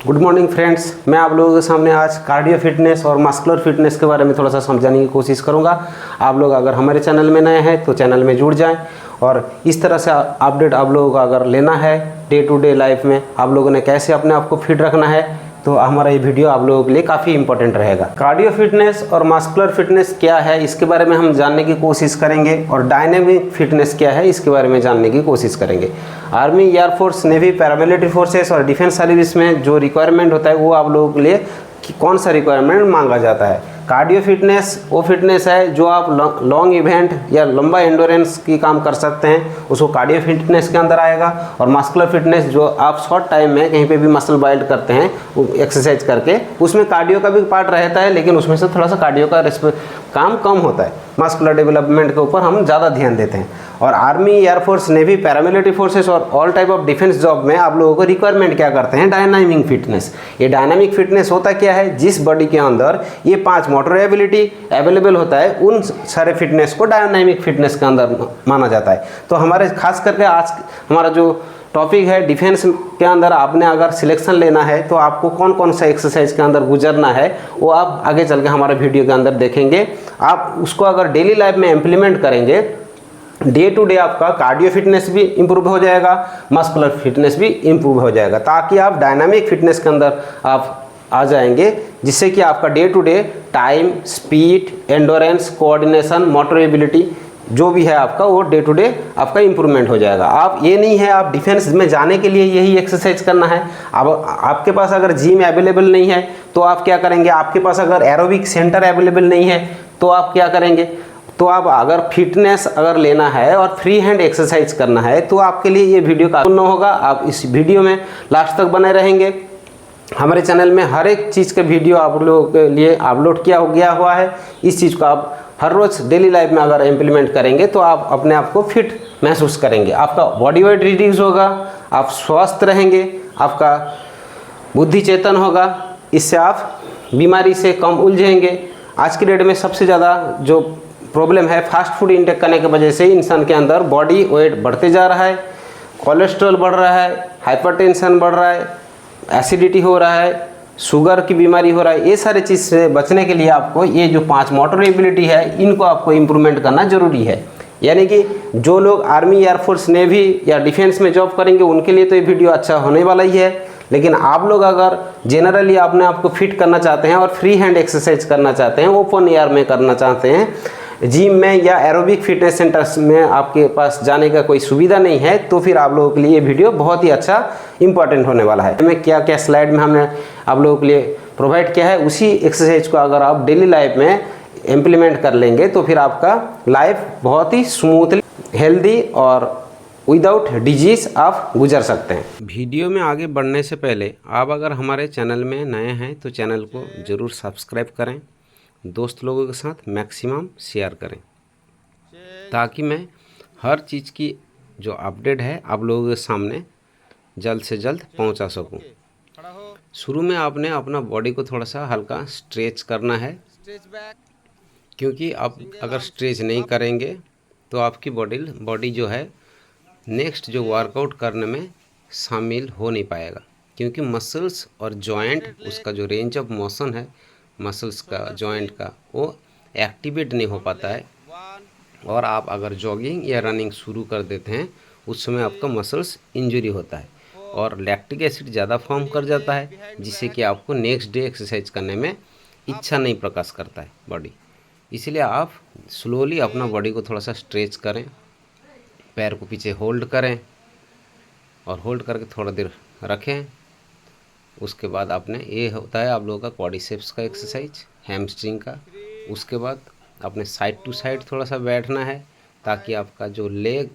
Good morning friends, मैं आप लोगों के सामने आज कार्डियो फिटनेस और मस्कुलर फिटनेस के बारे में थोड़ा सा समझाने की कोशिश करूंगा। आप लोग अगर हमारे चैनल में नए हैं तो चैनल में जुड़ जाएं और इस तरह से अपडेट आप लोगों को अगर लेना है डे टू डे लाइफ में आप लोगों ने कैसे अपने आप को फिट रखना है तो हमारा ये वीडियो आप लोगों के लिए काफ़ी इंपॉर्टेंट रहेगा। कार्डियो फिटनेस और मस्कुलर फिटनेस क्या है इसके बारे में हम जानने की कोशिश करेंगे और डायनेमिक फिटनेस क्या है इसके बारे में जानने की कोशिश करेंगे। Army, air force, navy, paramilitary forces और डिफेंस सर्विस में जो रिक्वायरमेंट होता है वो आप लोगों के लिए कौन सा रिक्वायरमेंट मांगा जाता है। कार्डियो फिटनेस वो फिटनेस है जो आप लॉन्ग इवेंट या लंबा एंडोरेंस की काम कर सकते हैं, उसको कार्डियो फिटनेस के अंदर आएगा। और मस्कुलर फिटनेस जो आप शॉर्ट टाइम में कहीं पे भी मसल बिल्ड करते हैं एक्सरसाइज करके, उसमें कार्डियो का भी पार्ट रहता है लेकिन उसमें से थोड़ा सा कार्डियो का काम कम होता है। मस्कुलर डेवलपमेंट के ऊपर हम ज़्यादा ध्यान देते हैं। और army, air force, navy, paramilitary forces और all type of defence job में आप लोगों को रिक्वायरमेंट क्या करते हैं, डायनामिक फिटनेस। ये डायनामिक फिटनेस होता क्या है, जिस बॉडी के अंदर ये 5 मोटर एबिलिटी अवेलेबल होता है उन सारे फिटनेस को डायनामिक फिटनेस के अंदर माना जाता है। तो हमारे खास करके आज हमारा जो टॉपिक है डिफेंस के अंदर आपने अगर सिलेक्शन लेना है तो आपको कौन कौन सा एक्सरसाइज के अंदर गुजरना है वो आप आगे चल के हमारे वीडियो के अंदर देखेंगे। आप उसको अगर डेली लाइफ में इम्प्लीमेंट करेंगे, डे टू डे आपका कार्डियो फिटनेस भी इंप्रूव हो जाएगा, मस्कुलर फिटनेस भी इंप्रूव हो जाएगा, ताकि आप डायनामिक फिटनेस के अंदर आप आ जाएंगे, जिससे कि आपका day to day time, speed, endurance, coordination, motor ability जो भी है आपका वो डे टू डे आपका इंप्रूवमेंट हो जाएगा। आप ये नहीं है आप डिफेंस में जाने के लिए यही एक्सरसाइज करना है। अब आपके पास अगर जिम अवेलेबल नहीं है तो आप क्या करेंगे, आपके पास अगर एरोबिक सेंटर अवेलेबल नहीं है तो आप क्या करेंगे। तो आप अगर फिटनेस अगर लेना है और फ्री हैंड एक्सरसाइज करना है तो आपके लिए ये वीडियो काफी होगा। आप इस वीडियो में लास्ट तक बने रहेंगे। हमारे चैनल में हर एक चीज़ का वीडियो आप लोगों के लिए अपलोड किया गया हुआ है। इस चीज़ को आप हर रोज़ डेली लाइफ में अगर इम्प्लीमेंट करेंगे तो आप अपने आप को फिट महसूस करेंगे, आपका बॉडी वेट रिड्यूस होगा, आप स्वस्थ रहेंगे, आपका बुद्धि चेतन होगा, इससे आप बीमारी से कम उलझेंगे। आज की डेट में सबसे ज़्यादा जो प्रॉब्लम है फास्ट फूड इंटेक करने की वजह से इंसान के अंदर बॉडी वेट बढ़ते जा रहा है, कोलेस्ट्रॉल बढ़ रहा है, हाइपरटेंशन बढ़ रहा है, एसिडिटी हो रहा है, शुगर की बीमारी हो रहा है। ये सारे चीज़ से बचने के लिए आपको ये जो 5 मोटर एबिलिटी है इनको आपको इम्प्रूवमेंट करना जरूरी है। यानी कि जो लोग आर्मी, एयरफोर्स, नेवी या डिफेंस में जॉब करेंगे उनके लिए तो ये वीडियो अच्छा होने वाला ही है, लेकिन आप लोग अगर जनरली अपने आप को फिट करना चाहते हैं और फ्री हैंड एक्सरसाइज करना चाहते हैं, ओपन एयर में करना चाहते हैं, जिम में या एरोबिक फिटनेस सेंटर्स में आपके पास जाने का कोई सुविधा नहीं है, तो फिर आप लोगों के लिए ये वीडियो बहुत ही अच्छा इंपॉर्टेंट होने वाला है। मैं क्या क्या स्लाइड में हमने आप लोगों के लिए प्रोवाइड किया है उसी एक्सरसाइज को अगर आप डेली लाइफ में इम्प्लीमेंट कर लेंगे तो फिर आपका लाइफ बहुत ही स्मूथली, हेल्दी और विदाउट डिजीज आप गुजर सकते हैं। वीडियो में आगे बढ़ने से पहले आप अगर हमारे चैनल में नए हैं तो चैनल को ज़रूर सब्सक्राइब करें, दोस्त लोगों के साथ मैक्सिमम शेयर करें, ताकि मैं हर चीज़ की जो अपडेट है आप लोगों के सामने जल्द से जल्द पहुंचा सकूं। शुरू में आपने अपना बॉडी को थोड़ा सा हल्का स्ट्रेच करना है, क्योंकि आप अगर स्ट्रेच नहीं करेंगे तो आपकी बॉडी जो है नेक्स्ट जो वर्कआउट करने में शामिल हो नहीं पाएगा, क्योंकि मसल्स और जॉइंट उसका जो रेंज ऑफ मोशन है मसल्स का, जॉइंट का, वो एक्टिवेट नहीं हो पाता है। और आप अगर जॉगिंग या रनिंग शुरू कर देते हैं उस समय आपका मसल्स इंजरी होता है और लैक्टिक एसिड ज़्यादा फॉर्म कर जाता है, जिससे कि आपको नेक्स्ट डे एक्सरसाइज करने में इच्छा नहीं प्रकाश करता है बॉडी। इसलिए आप स्लोली अपना बॉडी को थोड़ा सा स्ट्रेच करें, पैर को पीछे होल्ड करें और होल्ड करके थोड़ा देर रखें। उसके बाद आपने ये होता है आप लोगों का क्वाड्रिसेप्स का एक्सरसाइज, हैमस्ट्रिंग का। उसके बाद अपने साइड टू साइड थोड़ा सा बैठना है, ताकि आपका जो लेग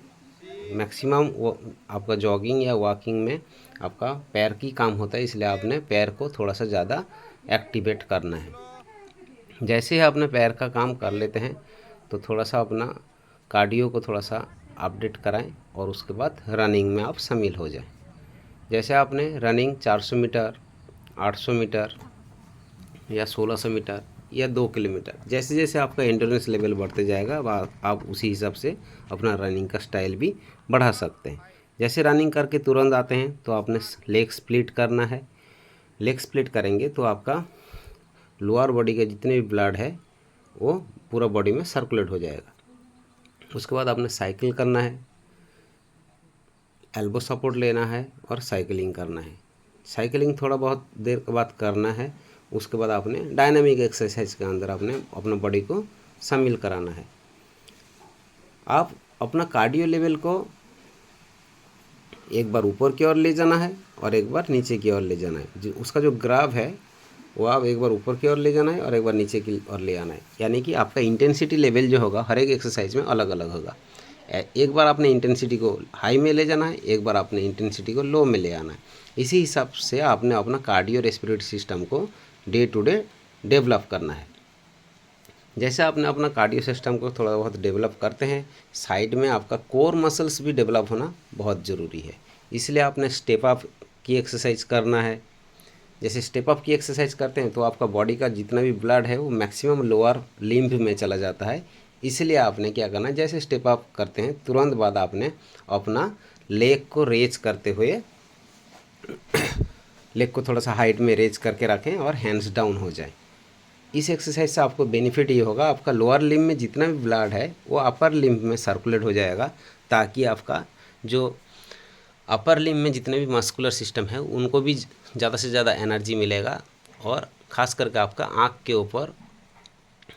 मैक्सिमम वो आपका जॉगिंग या वॉकिंग में आपका पैर की काम होता है, इसलिए आपने पैर को थोड़ा सा ज़्यादा एक्टिवेट करना है। जैसे ही आपने पैर का काम कर लेते हैं तो थोड़ा सा अपना कार्डियो को थोड़ा सा अपडेट कराएं और उसके बाद रनिंग में आप शामिल हो जाएं। जैसे आपने रनिंग 400 मीटर, 800 मीटर या 1600 मीटर या 2 किलोमीटर, जैसे जैसे आपका एंड्योरेंस लेवल बढ़ते जाएगा आप उसी हिसाब से अपना रनिंग का स्टाइल भी बढ़ा सकते हैं। जैसे रनिंग करके तुरंत आते हैं तो आपने लेग स्प्लिट करना है, लेग स्प्लिट करेंगे तो आपका लोअर बॉडी का जितने भी ब्लड है वो पूरा बॉडी में सर्कुलेट हो जाएगा। उसके बाद आपने साइकिल करना है, एल्बो सपोर्ट लेना है और साइकिलिंग करना है। साइकिलिंग थोड़ा बहुत देर के बाद करना है। उसके बाद आपने डायनामिक एक्सरसाइज के अंदर आपने अपना बॉडी को शामिल कराना है। आप अपना कार्डियो लेवल को एक बार ऊपर की ओर ले जाना है और एक बार नीचे की ओर ले जाना है। उसका जो ग्राफ है वो आप एक बार ऊपर की ओर ले जाना है और एक बार नीचे की ओर ले आना है। यानी कि आपका इंटेंसिटी लेवल जो होगा हर एक एक्सरसाइज में अलग अलग होगा। एक बार आपने इंटेंसिटी को हाई में ले जाना है, एक बार आपने इंटेंसिटी को लो में ले आना है। इसी हिसाब से आपने अपना कार्डियो रेस्पिरेटरी सिस्टम को डे टू डे डेवलप करना है। जैसे आपने अपना कार्डियो सिस्टम को थोड़ा बहुत डेवलप करते हैं, साइड में आपका कोर मसल्स भी डेवलप होना बहुत ज़रूरी है। इसलिए आपने स्टेप अप की एक्सरसाइज करना है। जैसे स्टेप अप की एक्सरसाइज करते हैं तो आपका बॉडी का जितना भी ब्लड है वो मैक्सिमम लोअर लिम्ब में चला जाता है। इसलिए आपने क्या करना है, जैसे स्टेप अप करते हैं तुरंत बाद आपने अपना लेग को रेज करते हुए लेग को थोड़ा सा हाइट में रेज करके रखें और हैंड्स डाउन हो जाए। इस एक्सरसाइज से आपको बेनिफिट ये होगा, आपका लोअर लिम्ब में जितना भी ब्लड है वो अपर लिम्ब में सर्कुलेट हो जाएगा, ताकि आपका जो अपर लिम्ब में जितने भी मस्कुलर सिस्टम है उनको भी ज़्यादा से ज़्यादा एनर्जी मिलेगा। और ख़ास करके आपका आँख के ऊपर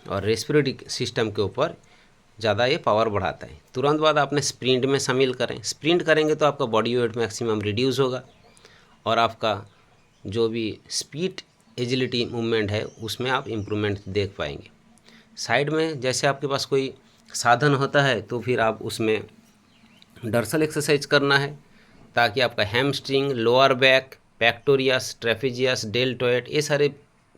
और रेस्पिरेटरी सिस्टम के ऊपर ज़्यादा ये पावर बढ़ाता है। तुरंत बाद आपने स्प्रिंट में शामिल करें। स्प्रिंट करेंगे तो आपका बॉडी वेट मैक्सिमम रिड्यूस होगा और आपका जो भी स्पीड एजिलिटी मूवमेंट है उसमें आप इम्प्रूवमेंट देख पाएंगे। साइड में जैसे आपके पास कोई साधन होता है तो फिर आप उसमें डर्सल एक्सरसाइज करना है, ताकि आपका hamstring, lower back, pectoralis, trapezius, deltoid ये सारे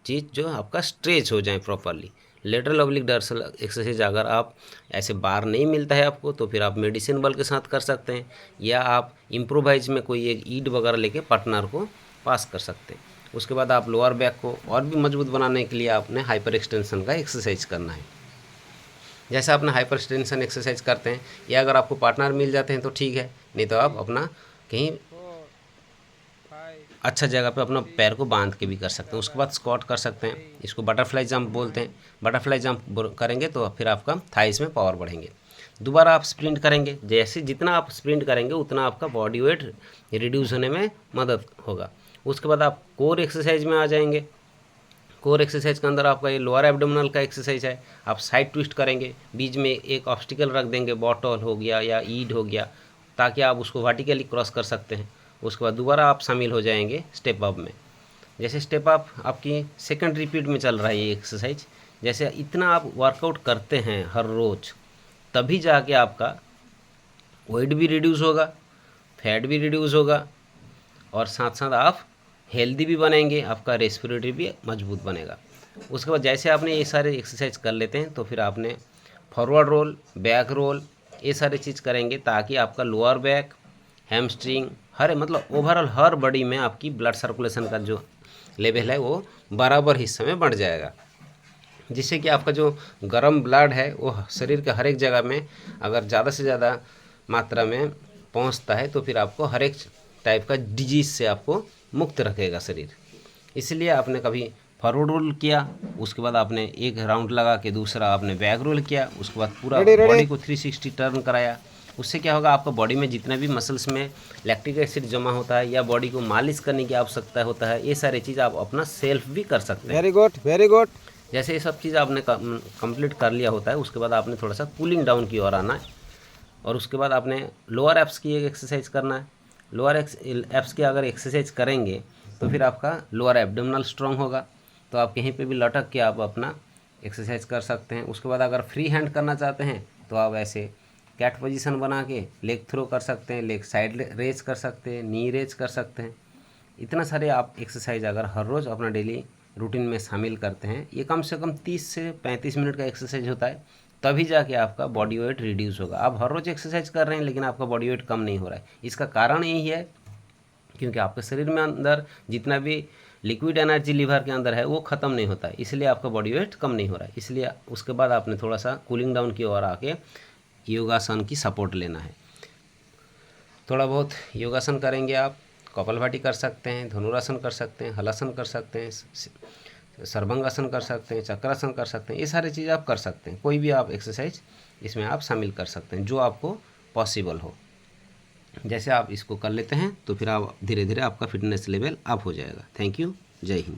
चीज़ जो आपका स्ट्रेच हो जाए properly. Lateral oblique dorsal exercise अगर आप ऐसे बार नहीं मिलता है आपको तो फिर आप मेडिसिन बल के साथ कर सकते हैं, या आप इम्प्रोवाइज में कोई एक ईड वगैरह लेके पार्टनर को पास कर सकते हैं। उसके बाद आप लोअर बैक को और भी मजबूत बनाने के लिए आपने हाइपर एक्सटेंशन का एक्सरसाइज करना है। जैसे आपने हाइपर एक्सटेंशन एक्सरसाइज करते हैं, या अगर आपको पार्टनर मिल जाते हैं तो ठीक है, नहीं तो आप अपना कहीं अच्छा जगह पे अपना पैर को बांध के भी कर सकते हैं। उसके बाद स्क्वाट कर सकते हैं, इसको बटरफ्लाई जंप बोलते हैं। बटरफ्लाई जंप करेंगे तो फिर आपका थाइस में पावर बढ़ेंगे। दोबारा आप स्प्रिंट करेंगे, जैसे जितना आप स्प्रिंट करेंगे उतना आपका बॉडी वेट रिड्यूस होने में मदद होगा। उसके बाद आप कोर एक्सरसाइज में आ जाएंगे। कोर एक्सरसाइज के अंदर आपका ये लोअर एब्डोमिनल का एक्सरसाइज है। आप साइड ट्विस्ट करेंगे, बीच में एक ऑब्स्टिकल रख देंगे, बॉटल हो गया या ईड हो गया, ताकि आप उसको वर्टिकली क्रॉस कर सकते हैं। उसके बाद दोबारा आप शामिल हो जाएंगे स्टेप अप में। जैसे स्टेप अप आपकी सेकंड रिपीट में चल रहा है ये एक्सरसाइज। जैसे इतना आप वर्कआउट करते हैं हर रोज़, तभी जाके आपका वेट भी रिड्यूस होगा, फैट भी रिड्यूस होगा और साथ साथ आप हेल्दी भी बनेंगे, आपका रेस्पिरेटरी भी मजबूत बनेगा। उसके बाद जैसे आपने ये सारे एक्सरसाइज कर लेते हैं तो फिर आपने फॉरवर्ड रोल, बैक रोल ये सारे चीज़ करेंगे, ताकि आपका लोअर बैक, हैमस्ट्रिंग मतलब ओवरऑल हर बॉडी में आपकी ब्लड सर्कुलेशन का जो लेवल है वो बराबर हिस्से में बढ़ जाएगा, जिससे कि आपका जो गर्म ब्लड है वो शरीर के हर एक जगह में अगर ज़्यादा से ज़्यादा मात्रा में पहुंचता है तो फिर आपको हर एक टाइप का डिजीज़ से आपको मुक्त रखेगा शरीर। इसलिए आपने कभी फॉरवर्ड रोल किया, उसके बाद आपने एक राउंड लगा के दूसरा आपने बैक रोल किया, उसके बाद पूरा बॉडी को 360 टर्न कराया। उससे क्या होगा, आपका बॉडी में जितना भी मसल्स में लैक्टिक एसिड जमा होता है या बॉडी को मालिश करने की आवश्यकता होता है, ये सारी चीज़ आप अपना सेल्फ भी कर सकते हैं। Very good, very good. जैसे ये सब चीज़ आपने कंप्लीट कर लिया होता है, उसके बाद आपने थोड़ा सा कूलिंग डाउन की ओर आना है और उसके बाद आपने लोअर एब्स की एक एक्सरसाइज करना है। लोअर एब्स की अगर एक्सरसाइज करेंगे तो फिर आपका लोअर एब्डोमिनल स्ट्रॉन्ग होगा, तो आप कहीं पे भी लटक के आप अपना एक्सरसाइज कर सकते हैं। उसके बाद अगर फ्री हैंड करना चाहते हैं तो आप ऐसे कैट पोजीशन बना के लेग थ्रो कर सकते हैं, लेग साइड रेज कर सकते हैं, नी रेज कर सकते हैं। इतना सारे आप एक्सरसाइज अगर हर रोज़ अपना डेली रूटीन में शामिल करते हैं, ये कम से कम 30 से 35 मिनट का एक्सरसाइज होता है, तभी जाके आपका बॉडी वेट रिड्यूस होगा। आप हर रोज़ एक्सरसाइज कर रहे हैं लेकिन आपका बॉडी वेट कम नहीं हो रहा है। इसका कारण यही है क्योंकि आपके शरीर में अंदर जितना भी लिक्विड एनर्जी लीवर के अंदर है वो ख़त्म नहीं होता है, इसलिए आपका बॉडी वेट कम नहीं हो रहा है। इसलिए उसके बाद आपने थोड़ा सा कूलिंग डाउन की ओर आके योगासन की सपोर्ट लेना है। थोड़ा बहुत योगासन करेंगे आप, कपालभाति कर सकते हैं, धनुरासन कर सकते हैं, हलासन कर सकते हैं, सर्वांगासन कर सकते हैं, चक्रासन कर सकते हैं। ये सारी चीज़ आप कर सकते हैं। कोई भी आप एक्सरसाइज इसमें आप शामिल कर सकते हैं जो आपको पॉसिबल हो। जैसे आप इसको कर लेते हैं तो फिर आप धीरे धीरे आपका फिटनेस लेवल अप हो जाएगा। Thank you. जय हिंद।